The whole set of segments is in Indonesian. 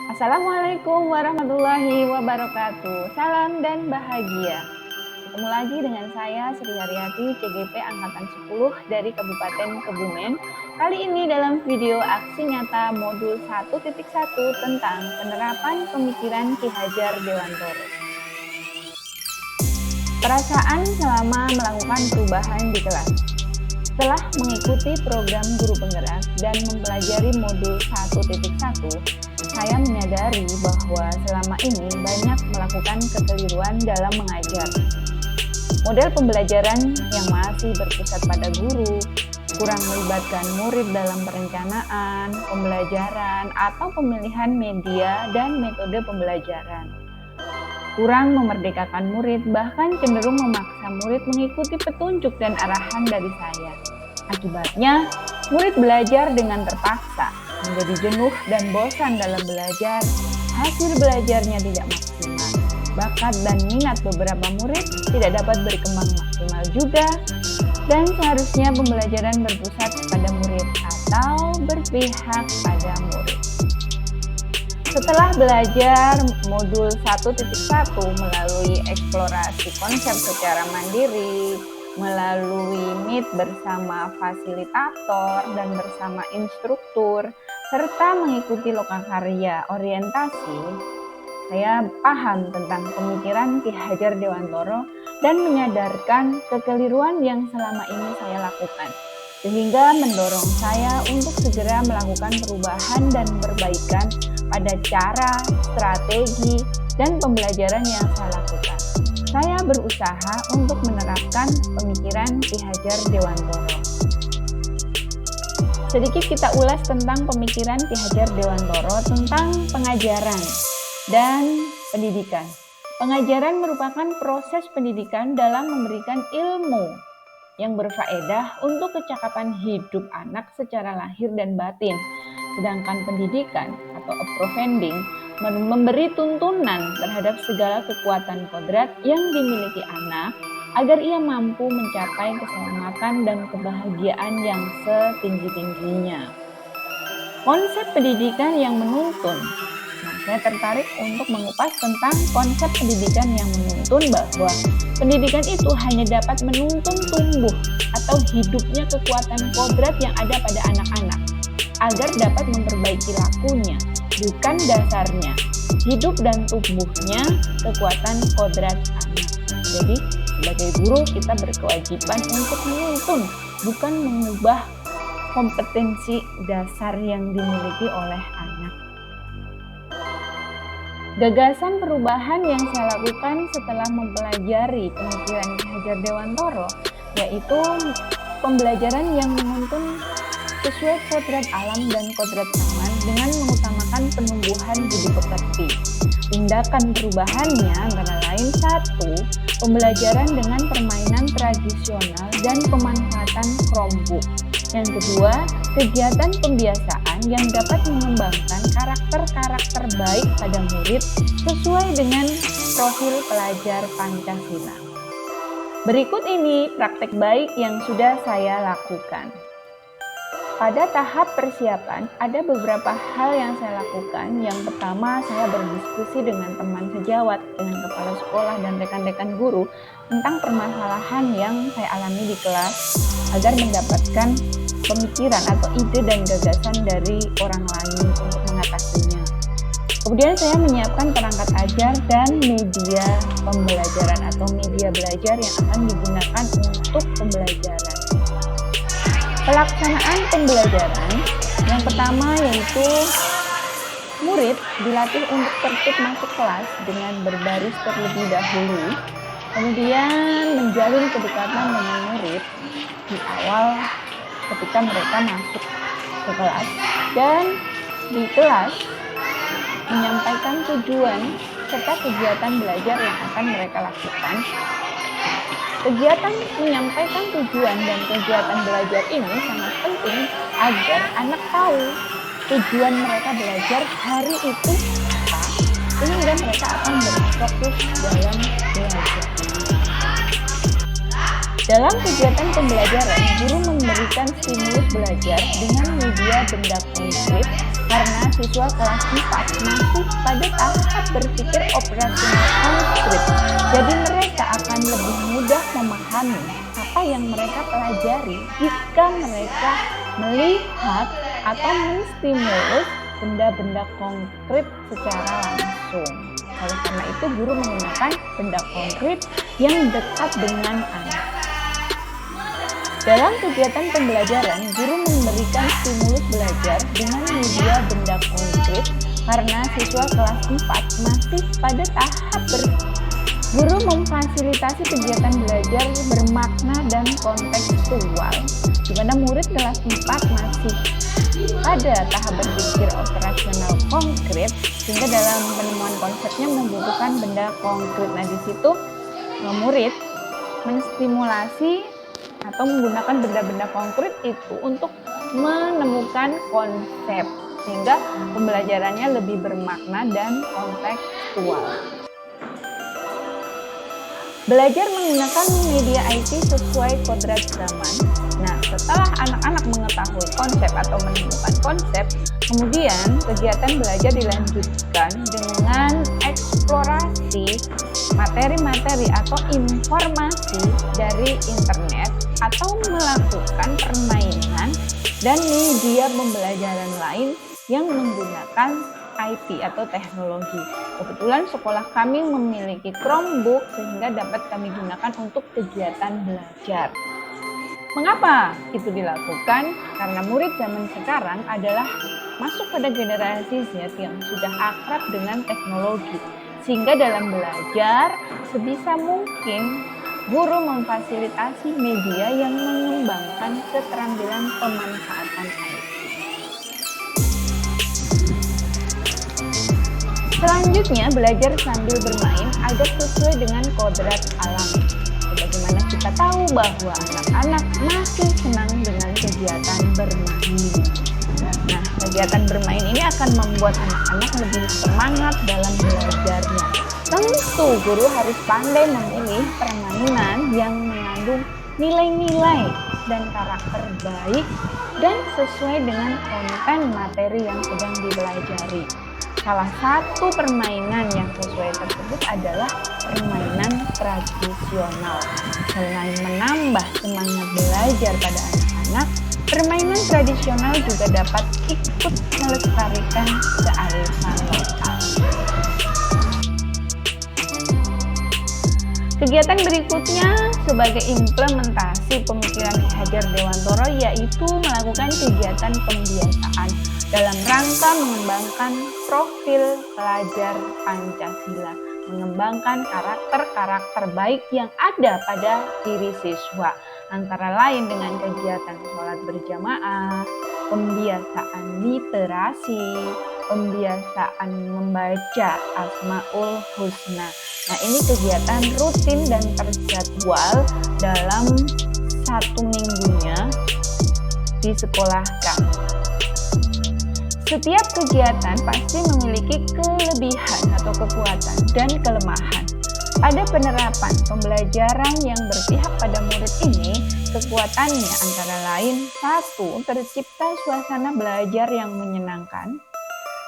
Assalamualaikum warahmatullahi wabarakatuh. Salam dan bahagia. Ketemu lagi dengan saya Sri Haryati, CGP Angkatan 10 dari Kabupaten Kebumen. Kali ini dalam video aksi nyata modul 1.1 tentang penerapan pemikiran Ki Hajar Dewantoro. Perasaan selama melakukan perubahan di kelas. Setelah mengikuti program guru penggerak dan mempelajari modul 1.1, saya menyadari bahwa selama ini banyak melakukan kekeliruan dalam mengajar. Model pembelajaran yang masih berpusat pada guru, kurang melibatkan murid dalam perencanaan, pembelajaran, atau pemilihan media dan metode pembelajaran. Kurang memerdekakan murid, bahkan cenderung memaksa murid mengikuti petunjuk dan arahan dari saya. Akibatnya, murid belajar dengan terpaksa, menjadi jenuh dan bosan dalam belajar. Hasil belajarnya tidak maksimal. Bakat dan minat beberapa murid tidak dapat berkembang maksimal juga, dan seharusnya pembelajaran berpusat pada murid atau berpihak pada murid. Setelah belajar modul 1.1 melalui eksplorasi konsep secara mandiri, melalui meet bersama fasilitator dan bersama instruktur, serta mengikuti lokakarya orientasi, saya paham tentang pemikiran Ki Hajar Dewantoro dan menyadarkan kekeliruan yang selama ini saya lakukan, sehingga mendorong saya untuk segera melakukan perubahan dan perbaikan pada cara, strategi, dan pembelajaran yang saya lakukan. Saya berusaha untuk menerapkan pemikiran Ki Hajar Dewantoro. Sedikit kita ulas tentang pemikiran Ki Hajar Dewantoro tentang pengajaran dan pendidikan. Pengajaran merupakan proses pendidikan dalam memberikan ilmu yang berfaedah untuk kecakapan hidup anak secara lahir dan batin. Sedangkan pendidikan atau approval memberi tuntunan terhadap segala kekuatan kodrat yang dimiliki anak agar ia mampu mencapai keselamatan dan kebahagiaan yang setinggi-tingginya. Konsep pendidikan yang menuntun. Saya tertarik untuk mengupas tentang konsep pendidikan yang menuntun, bahwa pendidikan itu hanya dapat menuntun tumbuh atau hidupnya kekuatan kodrat yang ada pada anak-anak agar dapat memperbaiki lakunya, bukan dasarnya, hidup dan tumbuhnya kekuatan kodrat anak. Jadi sebagai guru kita berkewajiban untuk menuntun, bukan mengubah kompetensi dasar yang dimiliki oleh anak. Gagasan perubahan yang saya lakukan setelah mempelajari pemikiran Ki Hajar Dewantoro yaitu pembelajaran yang menuntun sesuai kodrat alam dan kodrat zaman dengan mengutamakan penumbuhan budi pekerti. Tindakan perubahannya antara lain: 1. Pembelajaran dengan permainan tradisional dan pemanfaatan Chromebook. Yang kedua, kegiatan pembiasaan yang dapat mengembangkan karakter-karakter baik pada murid sesuai dengan profil pelajar Pancasila. Berikut ini praktek baik yang sudah saya lakukan. Pada tahap persiapan, ada beberapa hal yang saya lakukan. Yang pertama, saya berdiskusi dengan teman sejawat, dengan kepala sekolah dan rekan-rekan guru tentang permasalahan yang saya alami di kelas agar mendapatkan pemikiran atau ide dan gagasan dari orang lain untuk mengatasinya. Kemudian saya menyiapkan perangkat ajar dan media pembelajaran atau media belajar yang akan digunakan untuk pembelajaran. Pelaksanaan pembelajaran yang pertama yaitu murid dilatih untuk tertib masuk kelas dengan berbaris terlebih dahulu, kemudian menjalin kedekatan dengan murid di awal ketika mereka masuk ke kelas, dan di kelas menyampaikan tujuan serta kegiatan belajar yang akan mereka lakukan. Kegiatan menyampaikan tujuan dan kegiatan belajar ini sangat penting agar anak tahu tujuan mereka belajar hari itu apa, sehingga mereka akan berfokus dalam belajar. Dalam kegiatan pembelajaran, guru memberikan stimulus belajar dengan media benda konkret karena siswa kelas 4 masih pada tahap berpikir operasional konkret. Jadi mereka akan lebih mudah memahami apa yang mereka pelajari jika mereka melihat atau menstimulus benda-benda konkret secara langsung. Oleh karena itu, guru menggunakan benda konkret yang dekat dengan anak. Dalam kegiatan pembelajaran, guru memberikan stimulus belajar dengan media benda konkret karena siswa kelas 4 masih pada tahap Guru memfasilitasi kegiatan belajar bermakna dan kontekstual, di mana murid kelas 4 masih pada tahap berpikir operasional konkret, sehingga dalam penemuan konsepnya membutuhkan benda konkret. Nah, di situ murid menstimulasi atau menggunakan benda-benda konkret itu untuk menemukan konsep, sehingga pembelajarannya lebih bermakna dan kontekstual. Belajar menggunakan media IT sesuai kodrat zaman. Nah, setelah anak-anak mengetahui konsep atau menemukan konsep, kemudian kegiatan belajar dilanjutkan dengan eksplorasi materi-materi atau informasi dari internet atau melakukan permainan dan media pembelajaran lain yang menggunakan IT atau teknologi. Kebetulan sekolah kami memiliki Chromebook sehingga dapat kami gunakan untuk kegiatan belajar. Mengapa itu dilakukan? Karena murid zaman sekarang adalah masuk pada generasi Z yang sudah akrab dengan teknologi. Sehingga dalam belajar sebisa mungkin guru memfasilitasi media yang mengembangkan keterampilan pemanfaatan IT. Selanjutnya, belajar sambil bermain agar sesuai dengan kodrat alam. Sebagaimana kita tahu bahwa anak-anak masih senang dengan kegiatan bermain. Nah, kegiatan bermain ini akan membuat anak-anak lebih semangat dalam belajarnya. Tentu, guru harus pandai memilih permainan yang mengandung nilai-nilai dan karakter baik dan sesuai dengan konten materi yang sedang dipelajari. Salah satu permainan yang sesuai tersebut adalah permainan tradisional. Selain menambah semangat belajar pada anak-anak, permainan tradisional juga dapat ikut melestarikan kearifan lokal. Kegiatan berikutnya sebagai implementasi pemikiran Ki Hajar Dewantara yaitu melakukan kegiatan pembiasaan dalam rangka mengembangkan profil pelajar Pancasila, mengembangkan karakter-karakter baik yang ada pada diri siswa, antara lain dengan kegiatan sholat berjamaah, pembiasaan literasi, pembiasaan membaca Asmaul Husna. Nah, ini kegiatan rutin dan terjadwal dalam 1 minggunya di sekolah kami. Setiap kegiatan pasti memiliki kelebihan atau kekuatan dan kelemahan. Pada penerapan pembelajaran yang berpihak pada murid ini, kekuatannya antara lain 1. Tercipta suasana belajar yang menyenangkan.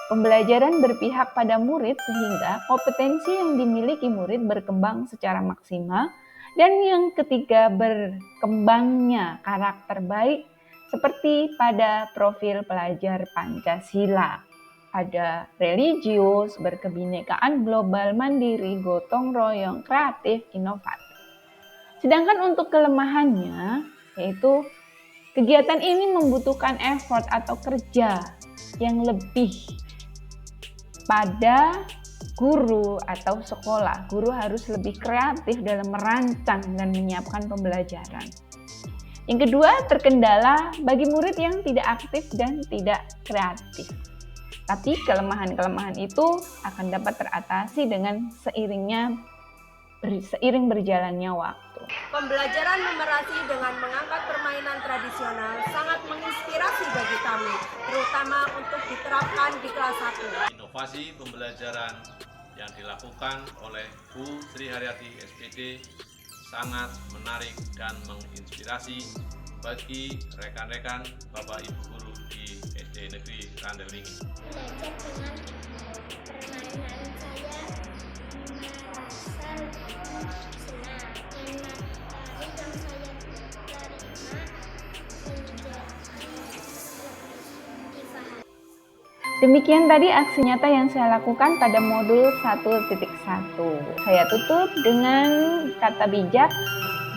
Pembelajaran berpihak pada murid sehingga kompetensi yang dimiliki murid berkembang secara maksimal. Dan yang ketiga, berkembangnya karakter baik seperti pada profil pelajar Pancasila. Ada religius, berkebinekaan global, mandiri, gotong royong, kreatif, inovatif. Sedangkan untuk kelemahannya, yaitu kegiatan ini membutuhkan effort atau kerja yang lebih pada guru atau sekolah. Guru harus lebih kreatif dalam merancang dan menyiapkan pembelajaran. Yang kedua, terkendala bagi murid yang tidak aktif dan tidak kreatif. Tapi kelemahan-kelemahan itu akan dapat teratasi dengan seiring berjalannya waktu. Pembelajaran numerasi dengan mengangkat permainan tradisional sangat menginspirasi bagi kami, terutama untuk diterapkan di kelas 1. Inovasi pembelajaran yang dilakukan oleh Bu Sri Haryati SPD sangat menarik dan menginspirasi bagi rekan-rekan Bapak Ibu guru di SD Negeri Randel ini? Belajar dengan permainan saya merasa senang dan materi yang saya terima menjadi difahami. Demikian tadi aksi nyata yang saya lakukan pada modul 1.1. Saya tutup dengan kata bijak,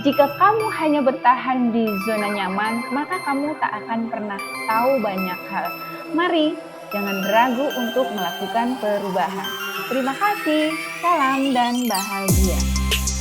jika kamu hanya bertahan di zona nyaman, maka kamu tak akan pernah tahu banyak hal. Mari, jangan ragu untuk melakukan perubahan. Terima kasih, salam dan bahagia.